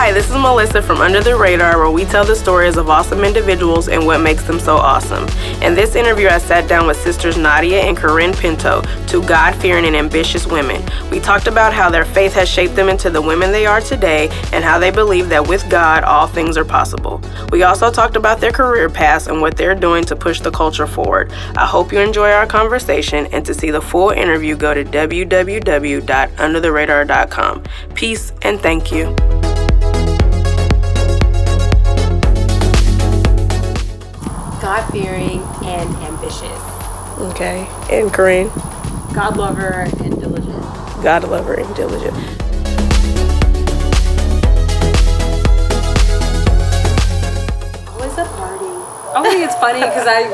Hi, this is Melissa from Under the Radar, where we tell the stories of awesome individuals and what makes them so awesome. In this interview, I sat down with sisters Nadia and Carin Pinto, two God-fearing and ambitious women. We talked about how their faith has shaped them into the women they are today and how they believe that with God, all things are possible. We also talked about their career paths and what they're doing to push the culture forward. I hope you enjoy our conversation, and to see the full interview, go to www.undertheradar.com. Peace and thank you. God-fearing and ambitious. Okay. And Carin? God-lover and diligent. God-lover and diligent. Always a party. I think it's funny because I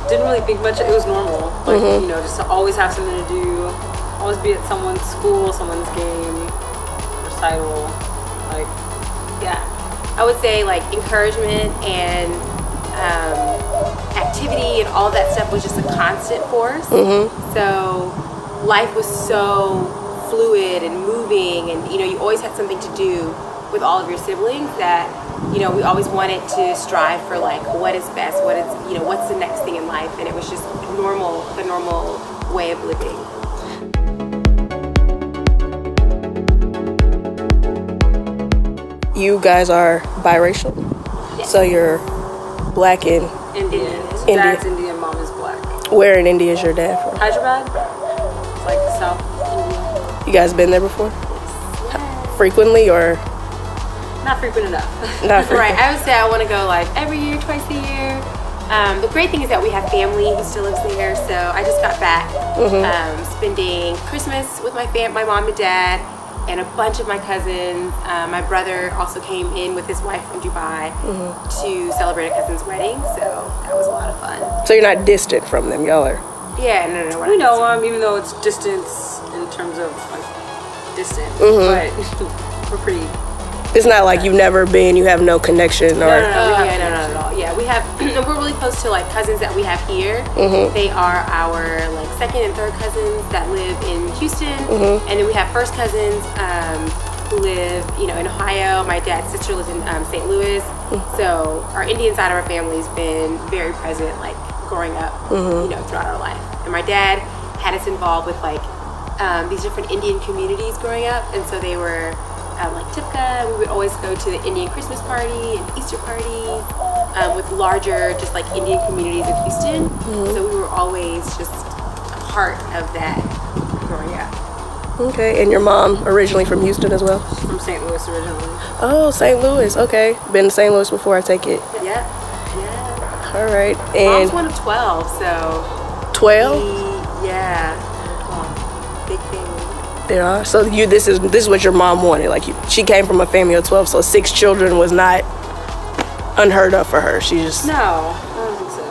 didn't really think much. It was normal. Like, you know, just to always have something to do. Always be at someone's school, someone's game, recital. Like, Yeah. I would say like encouragement and activity and all that stuff was just a constant force. So life was so fluid and moving, and you know, you always had something to do with all of your siblings that, you know, we always wanted to strive for like what is best, what is, you know, what's the next thing in life, and it was just the normal way of living. You guys are biracial? Yes. So you're black and Indian. Indian. Dad's Indian, mom is black. where in India is your dad from? Hyderabad? It's like South India. You guys been there before? Yes. Frequently or Not frequent enough. not frequent? Right, I would say I want to go like every year, twice a year. The great thing is that we have family who still lives there, so I just got back spending Christmas with my mom and dad, and a bunch of my cousins. My brother also came in with his wife from Dubai to celebrate a cousin's wedding, so that was a lot of fun. So you're not distant from them, y'all are? Yeah, no, we're We not know them, even though it's distance in terms of like distant, but we're pretty. It's not like you've never been, you have no connection or... No, not at all. Yeah, we have, we're really close to like cousins that we have here. They are our like second and third cousins that live in Houston, and then we have first cousins who live, you know, in Ohio. My dad's sister lives in St. Louis. So our Indian side of our family's been very present, like growing up, you know, throughout our life. And my dad had us involved with like these different Indian communities growing up, and so they were like Tifka. We would always go to the Indian Christmas party and Easter parties with larger, just like Indian communities of Houston. So we were always just a part of that growing up. Okay, and your mom originally from Houston as well? From St. Louis originally. Oh, St. Louis, okay. Been to St. Louis before, I take it. Yeah. All right, Mom's and one of 12, so 12? yeah. Big family. There are. So this is what your mom wanted. Like she came from a family of 12, so 6 children was not unheard of for her. She just No, I don't think so.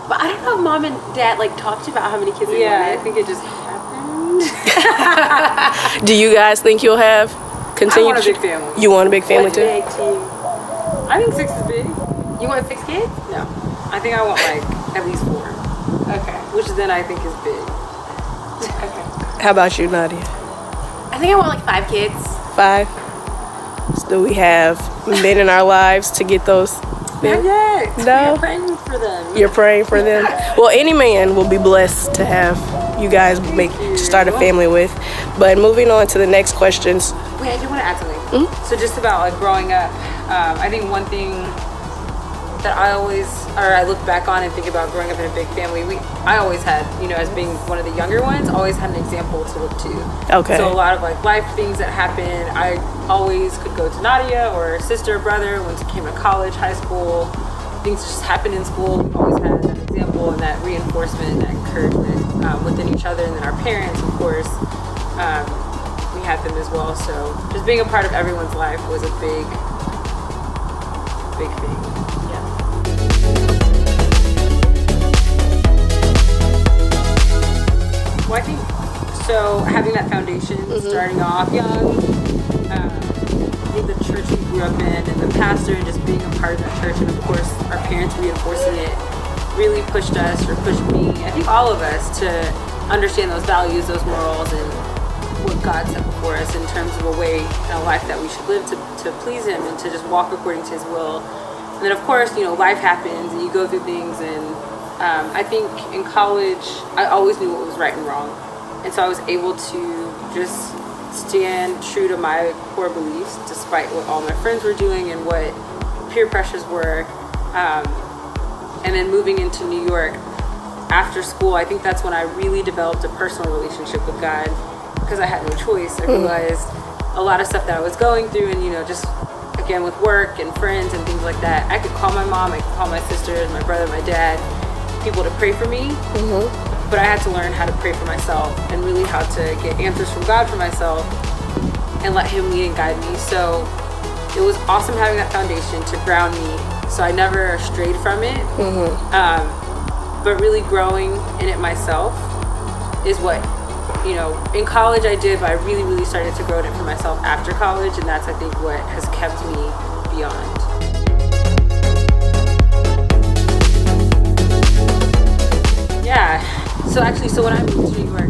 But I don't know if mom and dad like talked about how many kids they Yeah, I wanted. think it just happened. Do you guys think you'll have continued? I want a big family. You want a big family What's too? big to you? I think 6 is big. You want 6 kids? No, I think I want like at least 4, Okay. which then I think is big. Okay. How about you, Nadia? I think I want like 5 kids. 5? So do we have men in our lives to get those? Not yet. No? We're praying for them. You're praying for them? Well, any man will be blessed to have you guys start a family with. But moving on to the next questions. Wait, I do want to add something. So just about like growing up, I think one thing that I look back on and think about growing up in a big family, I always had, you know, as being one of the younger ones, always had an example to look to. Okay. So a lot of like life things that happened, I always could go to Nadia or sister or brother when it came to college, high school, things just happened in school. We always had that example and that reinforcement, that encouragement within each other, and then our parents, of course, we had them as well. So just being a part of everyone's life was a big thing. Well, I think so. Having that foundation, starting off young, I think the church we grew up in, and the pastor, and just being a part of that church, and of course our parents reinforcing it, really pushed us, or pushed me, I think all of us, to understand those values, those morals, and what God set before us in terms of a way and a life that we should live to please Him and to just walk according to His will. And then, of course, life happens and you go through things. And I think in college, I always knew what was right and wrong. And so I was able to just stand true to my core beliefs despite what all my friends were doing and what peer pressures were. And then moving into New York after school, I think that's when I really developed a personal relationship with God, because I had no choice. I realized a lot of stuff that I was going through, and just again with work and friends and things like that, I could call my mom, I could call my sisters, my brother, my dad, people to pray for me. But I had to learn how to pray for myself and really how to get answers from God for myself and let Him lead and guide me. So it was awesome having that foundation to ground me, so I never strayed from it. But really growing in it myself is what, in college I did, but I really, really started to grow in it for myself after college, and that's, I think, what has kept me beyond. Yeah, so when I moved to New York,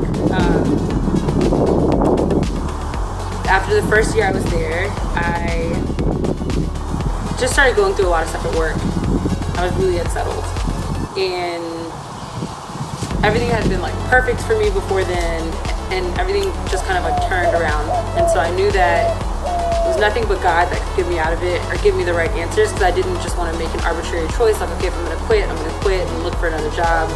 after the first year I was there, I just started going through a lot of stuff at work. I was really unsettled, and everything had been perfect for me before then, and everything just kind of turned around. And so I knew that it was nothing but God that could get me out of it or give me the right answers, because I didn't just want to make an arbitrary choice okay, if I'm going to quit and look for another job.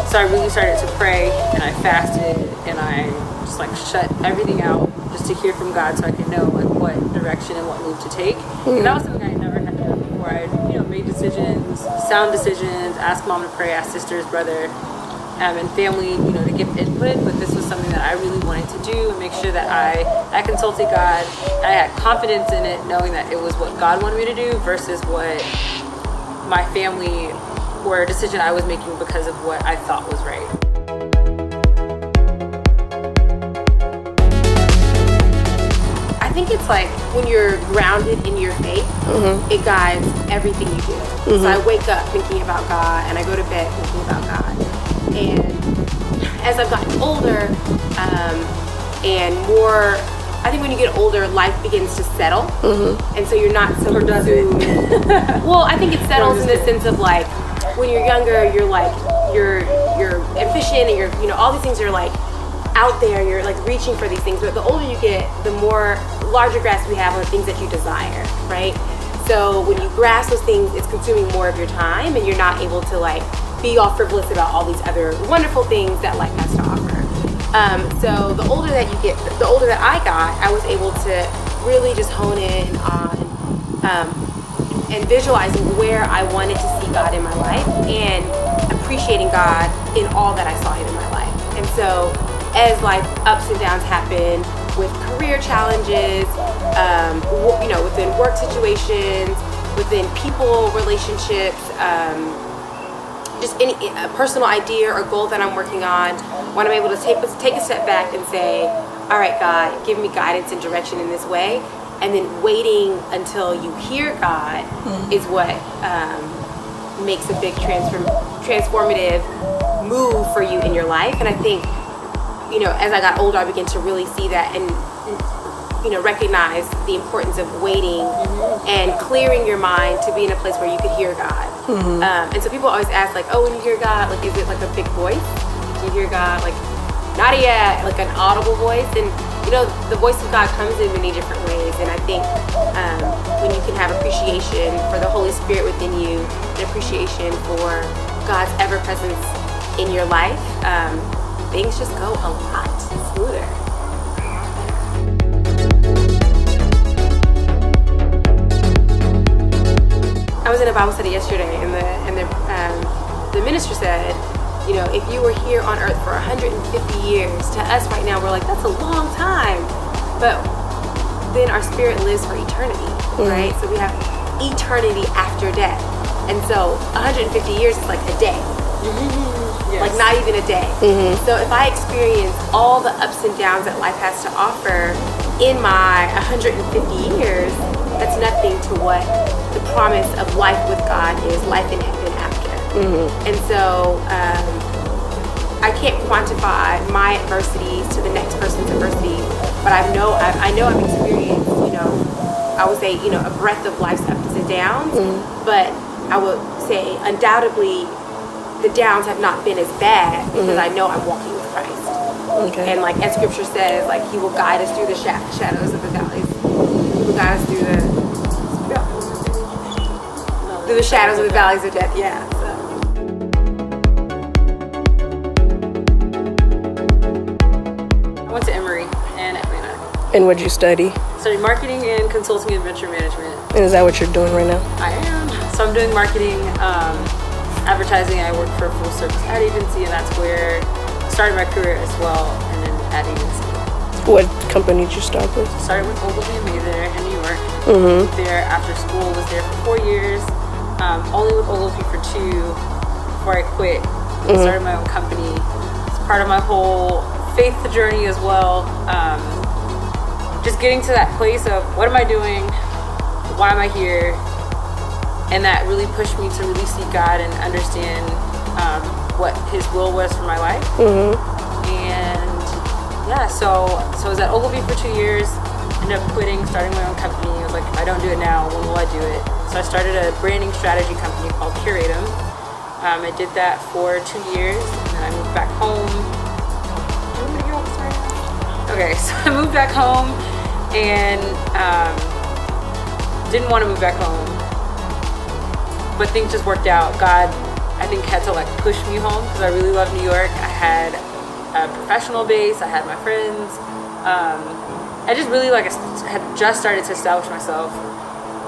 So I really started to pray, and I fasted, and I just shut everything out just to hear from God, so I could know what direction and what move to take. And that was something I never had done before. I made decisions, sound decisions, asked mom to pray, asked sisters, brother, and family, to give input. But this was something that I really wanted to do, and make sure that I consulted God, and I had confidence in it, knowing that it was what God wanted me to do versus what my family or a decision I was making because of what I thought was right. I think it's when you're grounded in your faith, it guides everything you do. So I wake up thinking about God, and I go to bed thinking about God. And as I've gotten older, and more, I think when you get older, life begins to settle, and so you're not so consumed. Well, I think it settles in the sense of when you're younger, you're efficient, and you're all these things are out there, and you're reaching for these things. But the older you get, the more larger grasp we have on the things that you desire, right? So when you grasp those things, it's consuming more of your time, and you're not able to be all frivolous about all these other wonderful things that life has to offer. So the older that you get, the older that I got, I was able to really just hone in on and visualizing where I wanted to see God in my life, and appreciating God in all that I saw Him in my life. And so as ups and downs happen with career challenges, within work situations, within people relationships, just any personal idea or goal that I'm working on, when I'm able to take a step back and say, all right, God, give me guidance and direction in this way, and then waiting until you hear God is what makes a big transformative move for you in your life. And I think, as I got older, I began to really see that and recognize the importance of waiting and clearing your mind to be in a place where you could hear God. And so people always ask when you hear God, is it a big voice? Do you hear God Nadia, an audible voice? And the voice of God comes in many different ways. And I think when you can have appreciation for the Holy Spirit within you, and appreciation for God's ever presence in your life, things just go a lot smoother. I was in a Bible study yesterday, and the minister said, if you were here on earth for 150 years, to us right now, we're that's a long time. But then our spirit lives for eternity, right? So we have eternity after death. And so 150 years is a day. Yes. Not even a day. So if I experience all the ups and downs that life has to offer in my 150 years, that's nothing to what the promise of life with God is, life in heaven after. And so I can't quantify my adversities to the next person's adversity, but I know I've experienced, I would say, a breadth of life's ups and downs, but I would say undoubtedly the downs have not been as bad because I know I'm walking with Christ. Okay. And like as scripture says, like he will guide us through the shadows of the valleys. He will guide us through the shadows of the valleys of death. Yeah. So. I went to Emory in Atlanta. And what'd you study? Studied marketing and consulting and venture management. And is that what you're doing right now? I am. So I'm doing marketing, advertising. I work for a full service ad agency, and that's where I started my career as well, and then ad agency. What company did you start with? Started with Ogilvy and Mather in New York. Moved there after school, was there for 4 years. Only with Ogilvy for 2 before I quit. Started my own company. It's part of my whole faith journey as well. Just getting to that place of what am I doing? Why am I here? And that really pushed me to really seek God and understand what His will was for my life. And yeah, so I was at Ogilvy for 2 years. Ended up quitting, starting my own company. I was like, if I don't do it now, when will I do it? So I started a branding strategy company called Curatum. I did that for 2 years, and then I moved back home. Okay, so I moved back home and didn't want to move back home, but things just worked out. God, I think, had to like push me home because I really love New York. I had a professional base, I had my friends. I just really had just started to establish myself,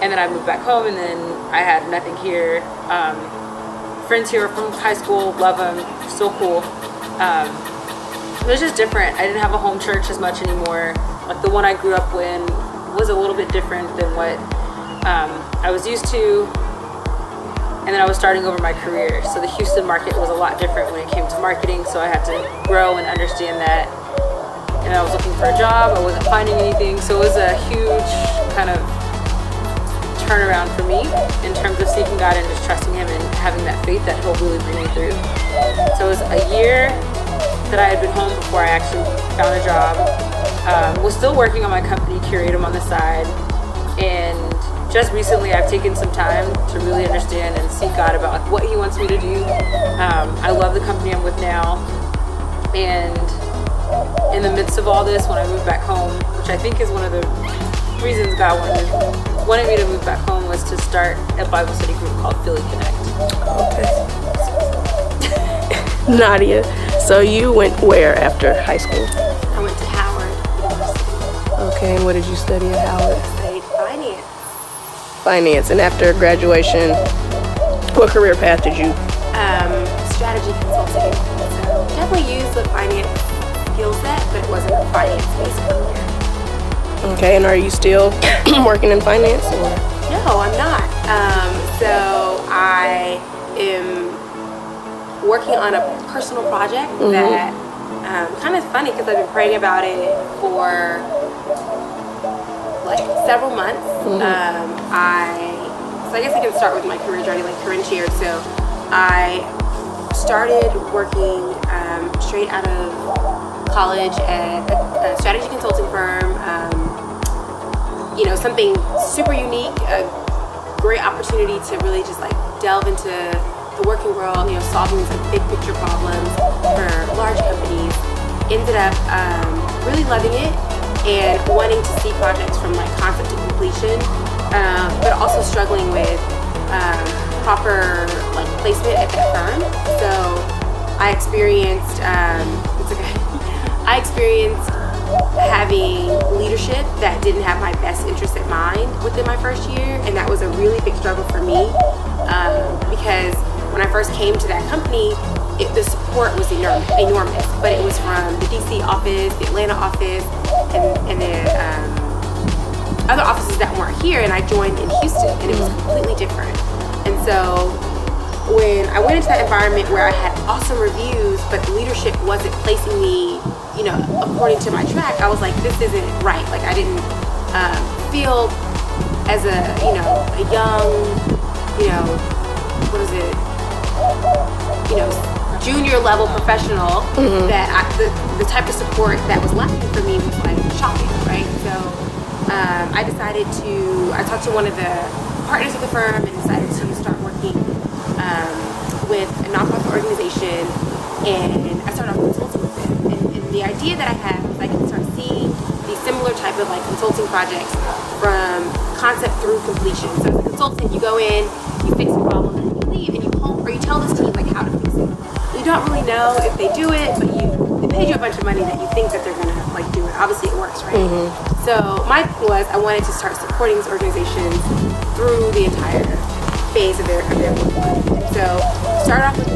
and then I moved back home, and then I had nothing here. Friends here from high school, love them, still cool. It was just different. I didn't have a home church as much anymore. Like the one I grew up in was a little bit different than what I was used to. And then I was starting over my career. So the Houston market was a lot different when it came to marketing. So I had to grow and understand that. And I was looking for a job. I wasn't finding anything. So it was a huge kind of turnaround for me in terms of seeking God and just trusting Him and having that faith that He'll really bring me through. So it was a year that I had been home before I actually found a job. Was still working on my company, Curatum, on the side. And just recently I've taken some time to really understand and seek God about like what He wants me to do. I love the company I'm with now. And in the midst of all this, when I moved back home, which I think is one of the reasons God wanted me to move back home, was to start a Bible study group called Philly Connect. Okay. Nadia, so you went where after high school? I went to Howard University. Okay, and what did you study at Howard? I studied finance. Finance. And after graduation, what career path did you? Strategy consulting. So definitely used the finance skill set, but it wasn't a finance-based career. Okay, and are you still working in finance? Or? No, I'm not. So I am working on a personal project that kind of funny because I've been praying about it for like several months. So I guess I can start with my career journey, like Carin shared. So I started working straight out of college at a strategy consulting firm. Something super unique, a great opportunity to really just like delve into the working world, solving some big picture problems for large companies. Ended up really loving it and wanting to see projects from like concept to completion, but also struggling with proper like placement at that firm. So I experienced having leadership that didn't have my best interest in mind within my first year, and that was a really big struggle for me because when I first came to that company, the support was enormous, but it was from the DC office, the Atlanta office, and the other offices that weren't here, and I joined in Houston, and it was completely different. And so when I went into that environment where I had awesome reviews, but the leadership wasn't placing me, according to my track, I was like, this isn't right. Like I didn't feel as a young, junior level professional that the type of support that was lacking for me was like shopping, right? So I talked to one of the partners of the firm and decided to start working with a nonprofit organization, and I started off consulting with them. And the idea that I had was I could start seeing these similar type of like consulting projects from concept through completion. So as a consultant, you go in, you fix a problem, and you leave, and you tell this team like how to fix it. You don't really know if they do it, but they paid you a bunch of money that you think that they're gonna like do it. Obviously, it works, right? So my thing was I wanted to start supporting these organizations through the entire phase of their work life. And so started off with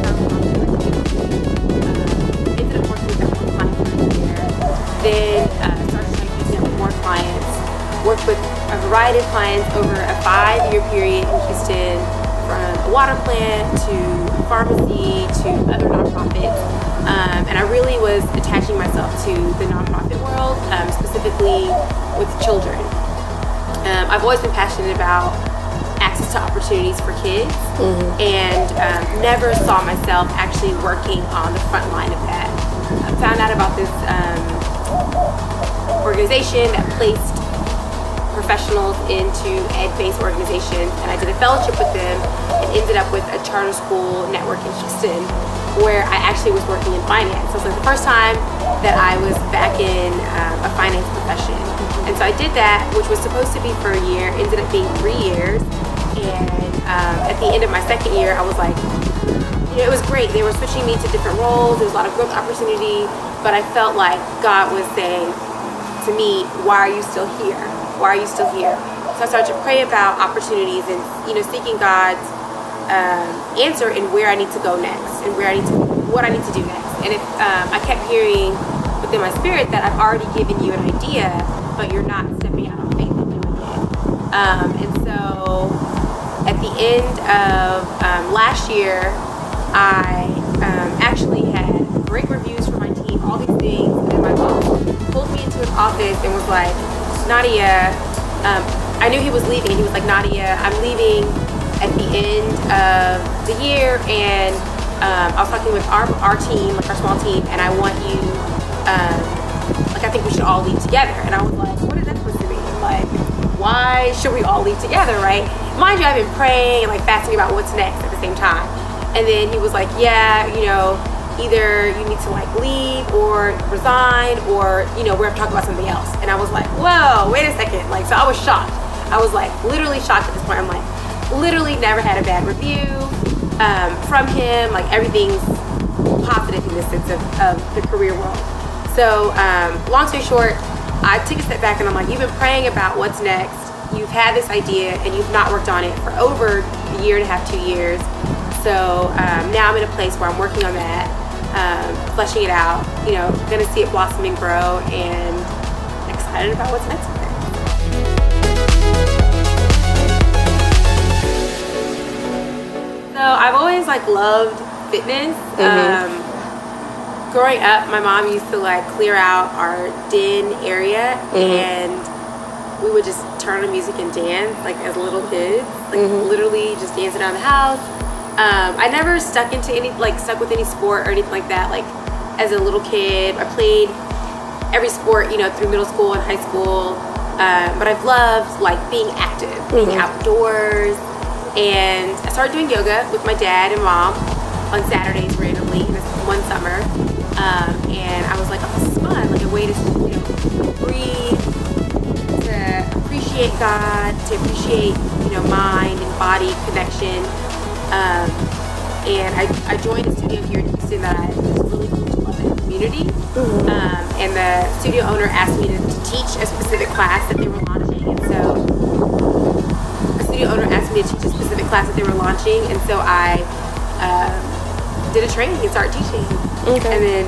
ended up working with that one client there. Then started trying to get more clients. Worked with a variety of clients over a 5-year period in Houston, from a water plant to a pharmacy to other nonprofits. And I really was attaching myself to the nonprofit world, specifically with children. I've always been passionate about access to opportunities for kids, and never saw myself actually working on the front line of that. I found out about this organization that placed professionals into ed-based organizations, and I did a fellowship with them and ended up with a charter school network in Houston where I actually was working in finance. So it was like the first time that I was back in a finance profession. And so I did that, which was supposed to be for a year, ended up being 3 years. And at the end of my second year, I was like, it was great. They were switching me to different roles. There was a lot of growth opportunity, but I felt like God was saying to me, why are you still here? Why are you still here? So I started to pray about opportunities and, seeking God's answer in where I need to go next and what I need to do next. And if I kept hearing within my spirit that I've already given you an idea, but you're not stepping out on faith and doing it. And so at the end of last year, I actually had great reviews from my team, all these things, and my boss pulled me into his office and was like, Nadia, I knew he was leaving. He was like, Nadia, I'm leaving at the end of the year, and I was talking with our team, like our small team, and I want you, I think we should all leave together. And I was like, what is that supposed to mean? Like, why should we all leave together, right? Mind you, I've been praying and like fasting about what's next at the same time. And then he was like, yeah, either you need to like leave or resign, or we're gonna talk about something else. And I was like, whoa, wait a second. Like, so I was shocked. I was like literally shocked at this point. I'm like, literally never had a bad review from him. Like, everything's positive in the sense of the career world. So long story short, I took a step back and I'm like, you've been praying about what's next. You've had this idea and you've not worked on it for over a year and a half, 2 years. So now I'm in a place where I'm working on that, fleshing it out, gonna see it blossom and grow, and excited about what's next with it. So I've always like loved fitness. Growing up, my mom used to like clear out our den area, and we would just turn on music and dance like as little kids, like literally just dancing around the house. I never stuck with any sport or anything like that. Like as a little kid, I played every sport, through middle school and high school. But I've loved like being active, being outdoors. And I started doing yoga with my dad and mom on Saturdays randomly one summer. And I was like, oh, this is fun, like a way to, breathe, to appreciate God, to appreciate, mind and body connection. And I joined a studio here in Houston that I was really cool to love in the community. And the studio owner asked me to teach a specific class that they were launching. And so the studio owner asked me to teach a specific class that they were launching. And so I did a training and started teaching. And then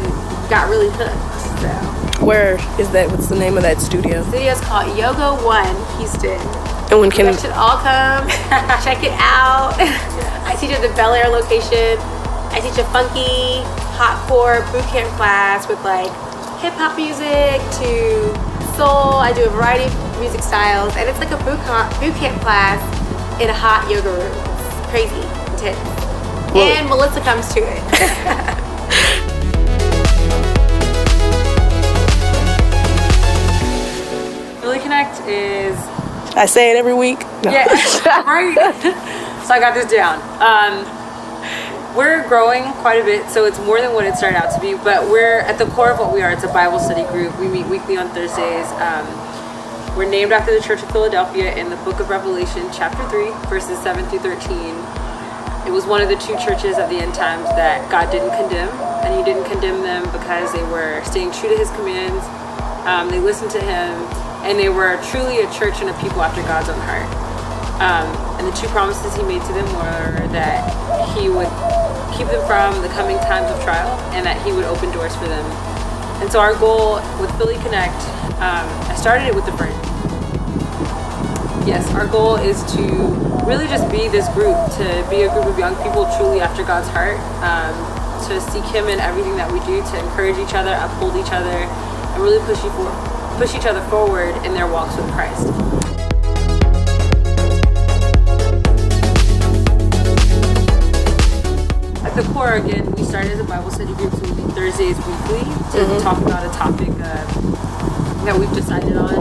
got really hooked. So. Where is that? What's the name of that studio? The studio's called Yoga One Houston. And when can you should all come check it out. I teach at the Bellaire location. I teach a funky hardcore boot camp class with like hip hop music to soul. I do a variety of music styles, and it's like a boot camp class in a hot yoga room. It's crazy, intense. Whoa. And Melissa comes to it. Connect is... I say it every week. No. Yeah, right? So I got this down. We're growing quite a bit, so it's more than what it started out to be, but we're at the core of what we are. It's a Bible study group. We meet weekly on Thursdays. We're named after the Church of Philadelphia in the book of Revelation, chapter 3, verses 7 through 13. It was one of the two churches of the end times that God didn't condemn, and he didn't condemn them because they were staying true to his commands. They listened to him, and they were truly a church and a people after God's own heart. And the two promises he made to them were that he would keep them from the coming times of trial and that he would open doors for them. And so our goal with Philly Connect, I started it with a friend. Yes, our goal is to really just be this group, to be a group of young people truly after God's heart, to seek him in everything that we do, to encourage each other, uphold each other, and really push each other forward in their walks with Christ. At the core, again, we started as a Bible study group, so we meet Thursdays weekly to talk about a topic that we've decided on.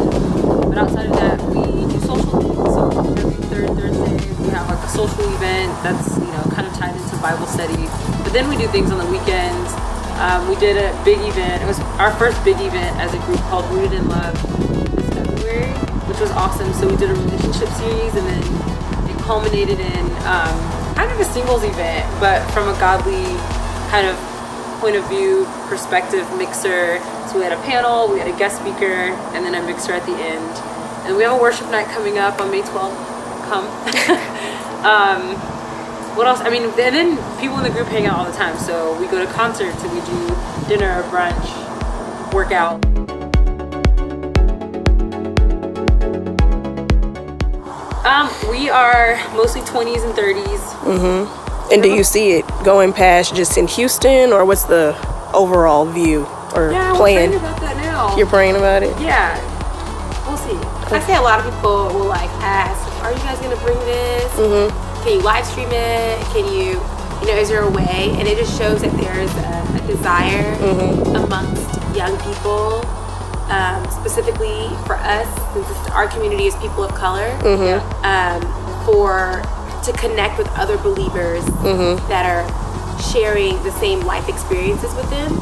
But outside of that, we do social things. So every third Thursday, we have like a social event that's kind of tied into Bible study. But then we do things on the weekends. We did a big event. It was our first big event as a group called Rooted in Love this February, which was awesome. So we did a relationship series, and then it culminated in kind of a singles event, but from a godly kind of point of view, perspective, mixer. So we had a panel, we had a guest speaker, and then a mixer at the end. And we have a worship night coming up on May 12th. Come. What else? I mean, and then people in the group hang out all the time. So we go to concerts and we do dinner, brunch, workout. We are mostly 20s and 30s. Mm-hmm. And do you see it going past just in Houston, or what's the overall view or plan? We're praying about that now. You're praying about it? Yeah. We'll see. I say a lot of people will like ask, are you guys gonna bring this? Can you live stream it? Can you is there a way? And it just shows that there's a desire amongst young people, specifically for us, since our community is people of color, to connect with other believers that are sharing the same life experiences with them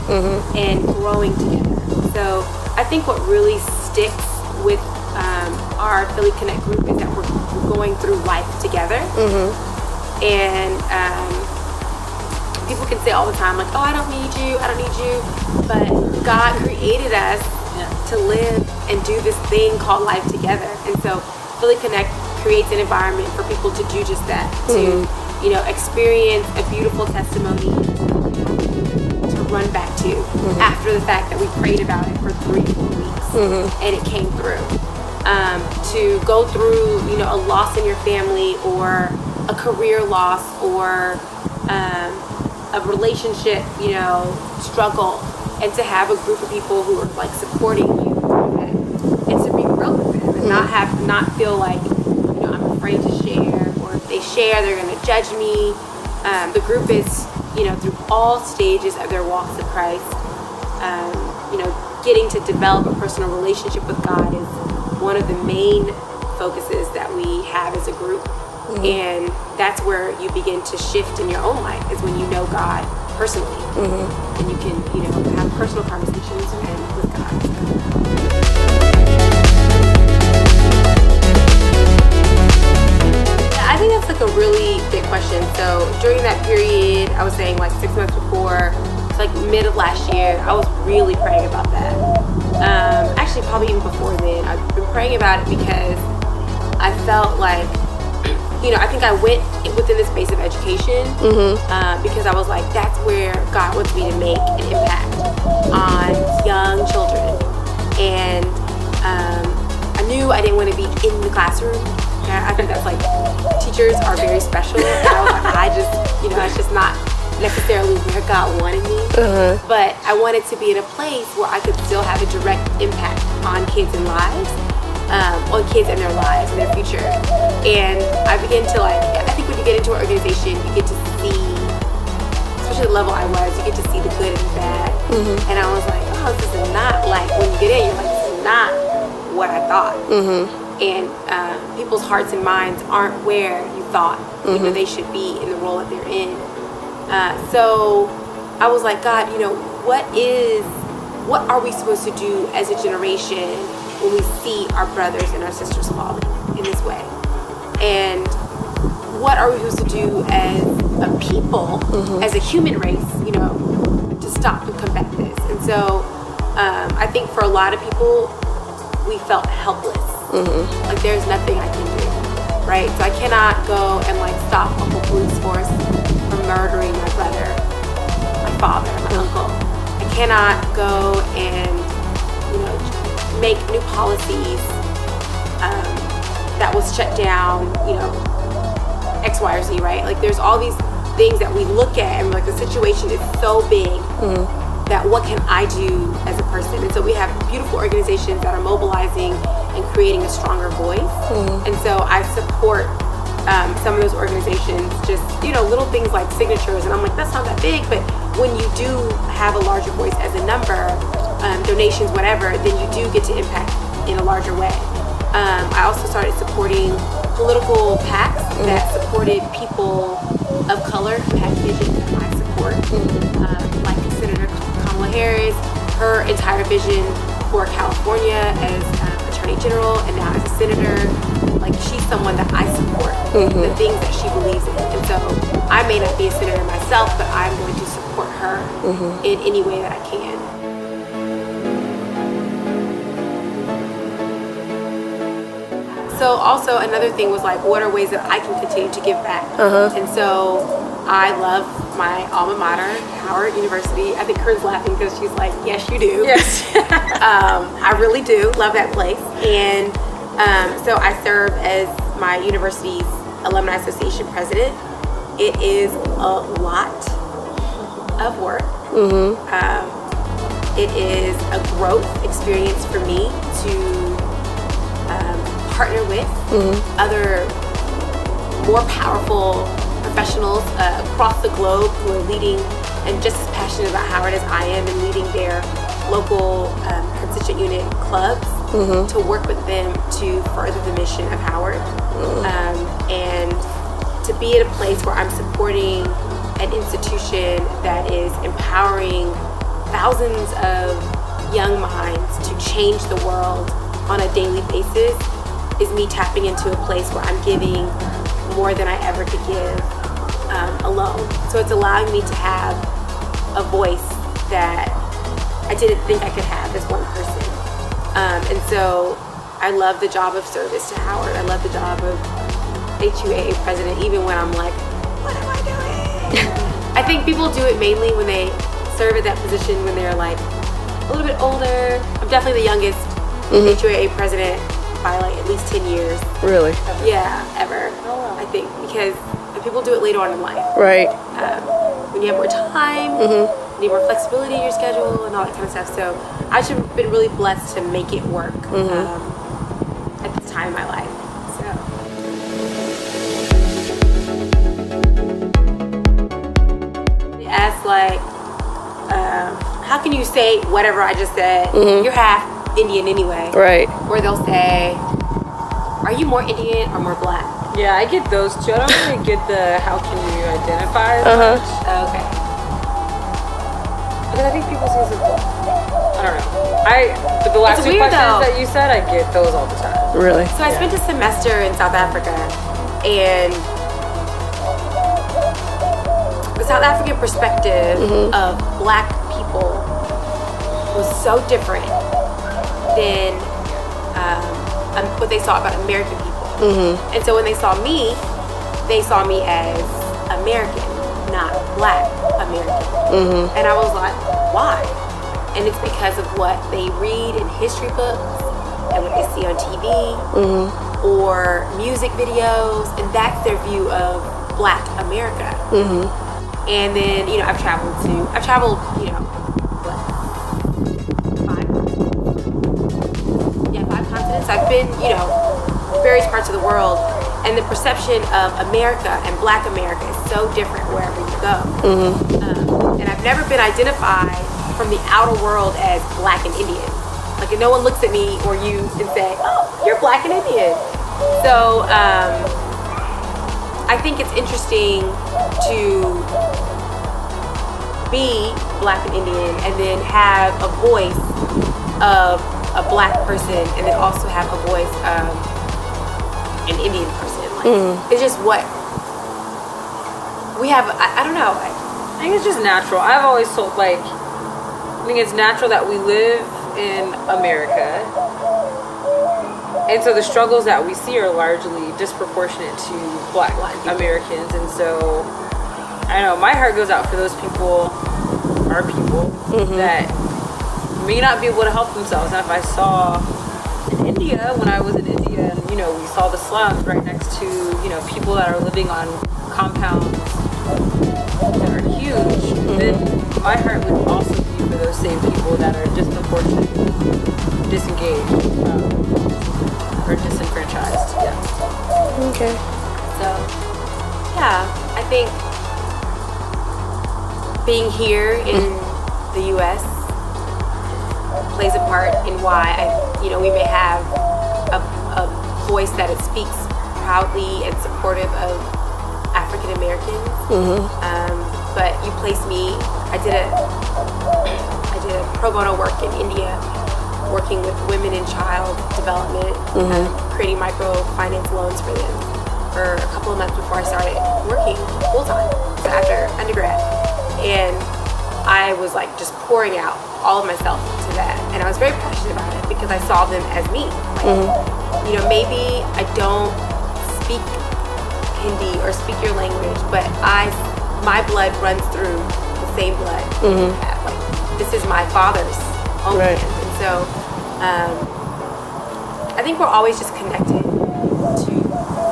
and growing together. So I think what really sticks with our Philly Connect group is that we're going through life together. And people can say all the time, like, oh, I don't need you. But God created us to live and do this thing called life together. And so Philly Connect creates an environment for people to do just that, to experience a beautiful testimony to run back to after the fact that we prayed about it for 3-4 weeks and it came through. To go through a loss in your family, or a career loss, or a relationship struggle, and to have a group of people who are like supporting you through that, and to be real with them and not feel like I'm afraid to share, or if they share they're going to judge me. The group is through all stages of their walks of Christ, getting to develop a personal relationship with God is one of the main focuses that we have as a group. And that's where you begin to shift in your own life, is when you know God personally, and you can have personal conversations with God. I think that's like a really big question. So during that period, I was saying like 6 months before, it's like mid of last year, I was really praying about that. Actually, probably even before then, I've been praying about it because I felt like, I think I went within the space of education because I was like, that's where God wants me to make an impact on young children. And I knew I didn't want to be in the classroom. I think that's like, teachers are very special. And I was like, it's just not necessarily where God wanted me. But I wanted to be in a place where I could still have a direct impact on kids and lives. On kids and their lives and their future. And I began to I think when you get into an organization, you get to see, especially the level I was, you get to see the good and the bad. And I was like, oh, this is not like, when you get in, you're like, this is not what I thought. And people's hearts and minds aren't where you thought you know, they should be in the role that they're in. So I was like, God, you know, what are we supposed to do as a generation when we see our brothers and our sisters falling in this way? And what are we supposed to do as a people, as a human race, you know, to stop and combat this? And so I think for a lot of people, we felt helpless. Like there's nothing I can do, right? So I cannot go and like stop a whole police force from murdering my brother, my father, my uncle. I cannot go and, you know, make new policies that will shut down, you know, X, Y, or Z, right? Like there's all these things that we look at and like the situation is so big that what can I do as a person? And so we have beautiful organizations that are mobilizing and creating a stronger voice. And so I support some of those organizations, just, you know, little things like signatures. And I'm like, that's not that big, but when you do have a larger voice as a number, donations, whatever, then you do get to impact in a larger way. I also started supporting political PACs that supported people of color who had vision that I support, like Senator Kamala Harris, her entire vision for California as Attorney General and now as a senator. Like she's someone that I support, the things that she believes in. And so I may not be a senator myself, but I'm going to support her in any way that I can. So also another thing was like, what are ways that I can continue to give back? And so I love my alma mater, Howard University. I think Corinne's laughing because she's like, yes, you do. Yes. I really do love that place. And so I serve as my university's Alumni Association president. It is a lot of work. It is a growth experience for me to partner with other more powerful professionals across the globe who are leading and just as passionate about Howard as I am and leading their local constituent unit clubs to work with them to further the mission of Howard and to be at a place where I'm supporting an institution that is empowering thousands of young minds to change the world on a daily basis is me tapping into a place where I'm giving more than I ever could give alone. So it's allowing me to have a voice that I didn't think I could have as one person. And so I love the job of service to Howard. I love the job of HUAA president, even when I'm like, what am I doing? I think people do it mainly when they serve at that position when they're like a little bit older. I'm definitely the youngest HUAA president by like at least 10 years. Really? Yeah, ever. Oh, wow. I think because people do it later on in life. Right. When you have more time, you need more flexibility in your schedule and all that kind of stuff. So I've been really blessed to make it work at this time in my life. So they ask like, how can you say whatever I just said? You're half Indian anyway. Right. Or they'll say, are you more Indian or more black? Yeah, I get those too. I don't really get the how can you identify as much. Okay. Because I think people say it's both. I don't know. But the last two weird, questions though. that you said, I get those all the time. Really? So I spent a semester in South Africa, and the South African perspective of black people was so different than what they saw about American people. And so when they saw me as American, not black American. And I was like, why? And it's because of what they read in history books and what they see on TV or music videos, and that's their view of black America. And then, you know, I've traveled, you know, five continents. I've been, you know, various parts of the world, and the perception of America and black America is so different wherever you go. And I've never been identified from the outer world as black and Indian. Like Like, no one looks at me or you and say, oh, you're Black and Indian. So I think it's interesting to be Black and Indian and then have a voice of a Black person and then also have a voice of an Indian person. Like, it's just what we have. I don't know. I think it's just natural. I've always told, like, I think it's natural that we live in America. And so the struggles that we see are largely disproportionate to Black Americans. And so, I know, my heart goes out for those people, our people, that may not be able to help themselves. And if I saw in India, when I was in India, and, you know, we saw the slums right next to, you know, people that are living on compounds that are huge, then my heart would also be for those same people that are disproportionately disengaged or disenfranchised. Yeah. Okay. So, yeah, I think being here in the U.S. plays a part in why we may have a voice that it speaks proudly and supportive of African Americans. But you placed me. I did a pro bono work in India, working with women in child development, creating microfinance loans for them for a couple of months before I started working full time, so after undergrad. And I was like just pouring out all of myself to that, and I was very passionate about it because I saw them as me. Like, you know, maybe I don't speak Hindi or speak your language, but my blood runs through the same blood. Like, this is my father's homeland, and so I think we're always just connected to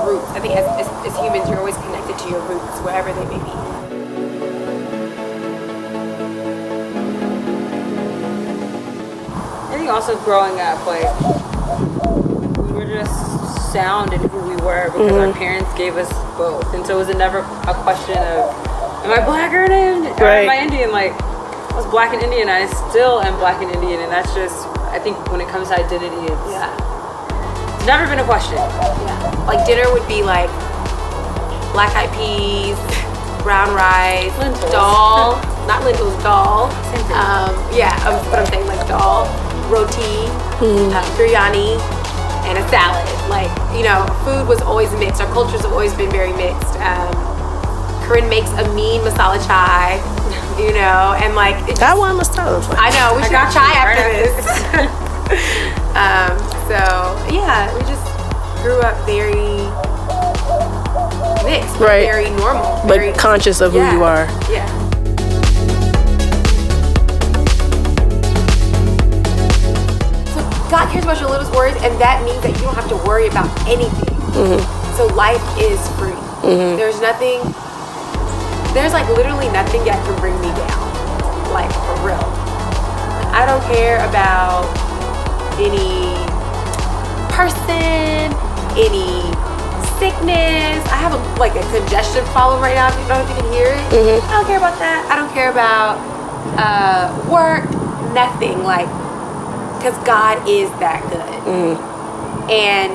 roots. I think as humans, you're always connected to your roots, wherever they may be. I think also growing up, like, we were just sound in who we were because our parents gave us both, and so it was never a question of, am I Black or am I Indian? Like, I was Black and Indian, I still am Black and Indian, and that's just, I think when it comes to identity, it's never been a question. Yeah. Like, dinner would be like black eyed peas, brown rice, lentils. Dal, not lentils, dal. Same thing. But I'm saying like dal, roti, biryani, and a salad. Like, you know, food was always mixed. Our cultures have always been very mixed. Carin makes a mean masala chai, you know, and like I want masala chai. I know, we should have chai after this. So yeah, we just grew up very mixed, but very normal, but very conscious of who you are. Yeah. So God cares about your littlest worries, and that means that you don't have to worry about anything. So life is free. There's like literally nothing that can bring me down, like for real. I don't care about any person, any sickness. I have a congestion problem right now. I don't know if you can hear it. I don't care about that. I don't care about work, nothing. Like, because God is that good. And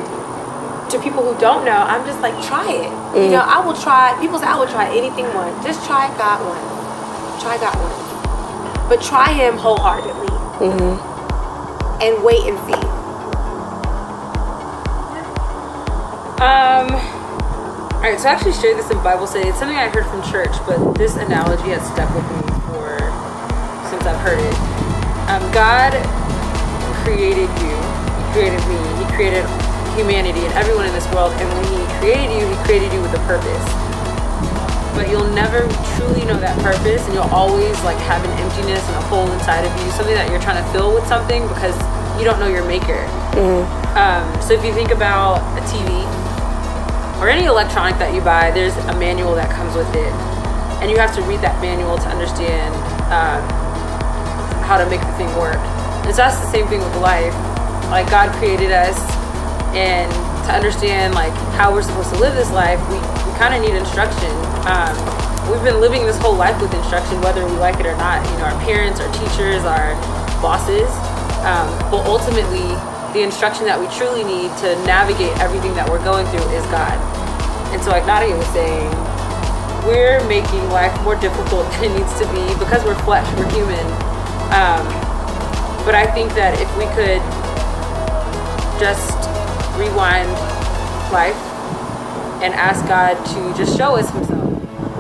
to people who don't know, I'm just like, try it. You know, I will try. People say I will try anything once. Just try God once. Try God once. But try Him wholeheartedly. And wait and see. Alright, so I actually shared this in Bible study. It's something I heard from church, but this analogy has stuck with me since I've heard it. God created you, He created me, He created humanity and everyone in this world, and when He created you with a purpose. But you'll never truly know that purpose, and you'll always like have an emptiness and a hole inside of you, something that you're trying to fill with something because you don't know your maker. So if you think about a TV or any electronic that you buy, there's a manual that comes with it, and you have to read that manual to understand how to make the thing work. And so that's the same thing with life. Like, God created us, and to understand like how we're supposed to live this life, we kind of need instruction. We've been living this whole life with instruction, whether we like it or not. You know, our parents, our teachers, our bosses. But ultimately, the instruction that we truly need to navigate everything that we're going through is God. And so like Nadia was saying, we're making life more difficult than it needs to be because we're flesh, we're human. But I think that if we could just rewind life and ask God to just show us himself.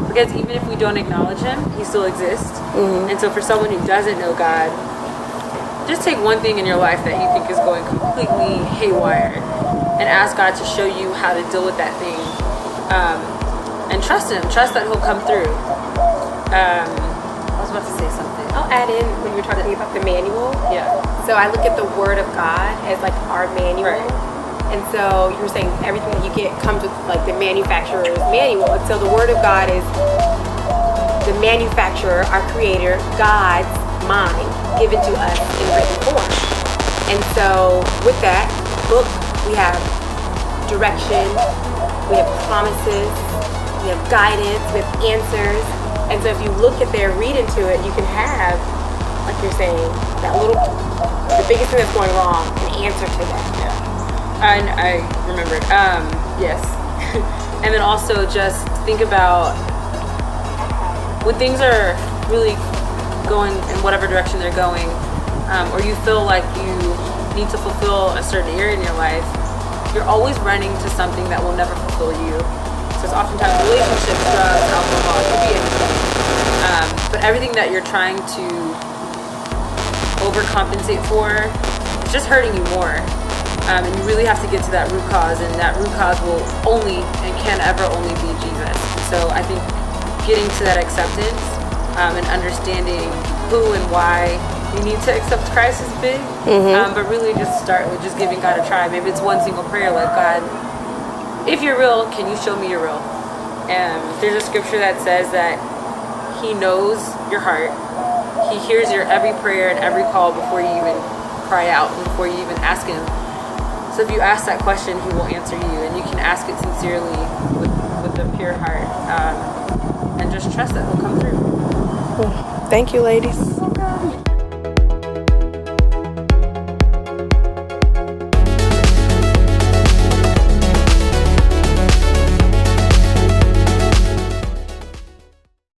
Because even if we don't acknowledge him, he still exists. And so for someone who doesn't know God, just take one thing in your life that you think is going completely haywire and ask God to show you how to deal with that thing. And trust him. Trust that he'll come through. I was about to say something. I'll add in when you're talking about the manual. Yeah. So I look at the Word of God as like our manual. Right. And so you were saying everything that you get comes with like the manufacturer's manual. And so the Word of God is the manufacturer, our creator, God's mind given to us in written form. And so with that book, we have direction, we have promises, we have guidance, we have answers. And so if you look at there, read into it, you can have, like you're saying, that little, the biggest thing that's going wrong, an answer to that. Yeah. And I remembered. Yes. And then also just think about when things are really going in whatever direction they're going, or you feel like you need to fulfill a certain area in your life, you're always running to something that will never fulfill you. So it's oftentimes relationships, drugs, alcohol, it could be anything. But everything that you're trying to overcompensate for, it's just hurting you more. And you really have to get to that root cause, and that root cause will only and can ever only be Jesus. So I think getting to that acceptance and understanding who and why you need to accept Christ is big. But really just start with just giving God a try. Maybe it's one single prayer like, God, if you're real, can you show me you're real? And there's a scripture that says that he knows your heart. He hears your every prayer and every call before you even cry out, and before you even ask him. So if you ask that question, he will answer you, and you can ask it sincerely with a pure heart, and just trust that he'll come through. Thank you, ladies. Welcome.